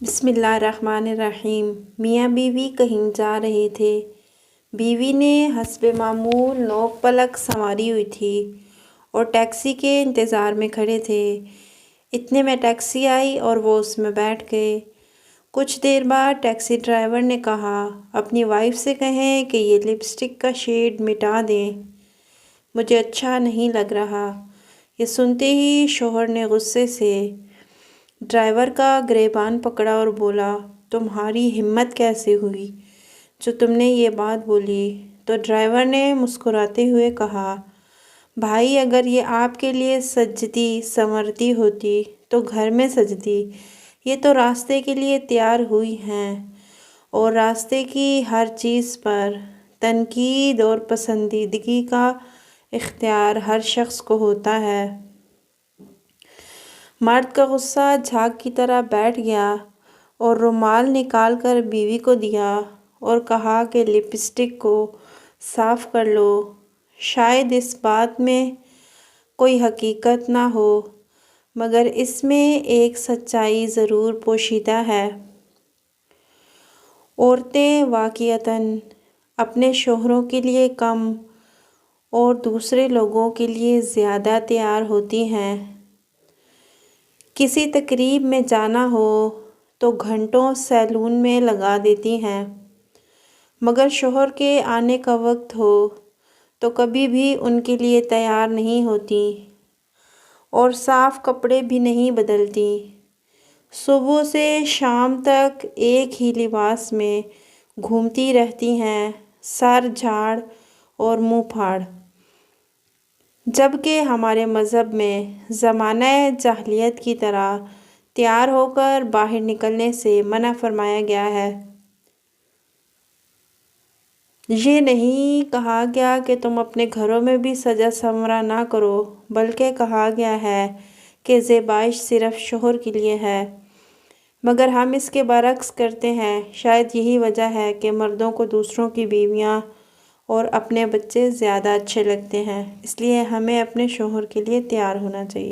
بسم اللہ الرحمن الرحیم۔ میاں بیوی کہیں جا رہے تھے۔ بیوی نے حسب معمول نوک پلک سنواری ہوئی تھی اور ٹیکسی کے انتظار میں کھڑے تھے۔ اتنے میں ٹیکسی آئی اور وہ اس میں بیٹھ گئے۔ کچھ دیر بعد ٹیکسی ڈرائیور نے کہا، اپنی وائف سے کہیں کہ یہ لپسٹک کا شیڈ مٹا دیں، مجھے اچھا نہیں لگ رہا۔ یہ سنتے ہی شوہر نے غصے سے ڈرائیور کا گریبان پکڑا اور بولا، تمہاری ہمت کیسے ہوئی جو تم نے یہ بات بولی؟ تو ڈرائیور نے مسکراتے ہوئے کہا، بھائی اگر یہ آپ کے لیے سجتی سنورتی ہوتی تو گھر میں سجتی، یہ تو راستے کے لیے تیار ہوئی ہیں اور راستے کی ہر چیز پر تنقید اور پسندیدگی کا اختیار ہر شخص کو ہوتا ہے۔ مرد کا غصہ جھاگ کی طرح بیٹھ گیا اور رومال نکال کر بیوی کو دیا اور کہا کہ لپسٹک کو صاف کر لو۔ شاید اس بات میں کوئی حقیقت نہ ہو مگر اس میں ایک سچائی ضرور پوشیدہ ہے۔ عورتیں واقعتاً اپنے شوہروں کے لیے کم اور دوسرے لوگوں کے لیے زیادہ تیار ہوتی ہیں۔ کسی تقریب میں جانا ہو تو گھنٹوں سیلون میں لگا دیتی ہیں، مگر شوہر کے آنے کا وقت ہو تو کبھی بھی ان کے لیے تیار نہیں ہوتیں اور صاف کپڑے بھی نہیں بدلتیں۔ صبح سے شام تک ایک ہی لباس میں گھومتی رہتی ہیں، سر جھاڑ اور منہ پھاڑ۔ جبکہ ہمارے مذہب میں زمانہ جاہلیت کی طرح تیار ہو کر باہر نکلنے سے منع فرمایا گیا ہے۔ یہ نہیں کہا گیا کہ تم اپنے گھروں میں بھی سجا سنورا نہ کرو، بلکہ کہا گیا ہے کہ زیبائش صرف شوہر کے لیے ہے، مگر ہم اس کے برعکس کرتے ہیں۔ شاید یہی وجہ ہے کہ مردوں کو دوسروں کی بیویاں اور اپنے بچے زیادہ اچھے لگتے ہیں، اس لیے ہمیں اپنے شوہر کے لیے تیار ہونا چاہیے۔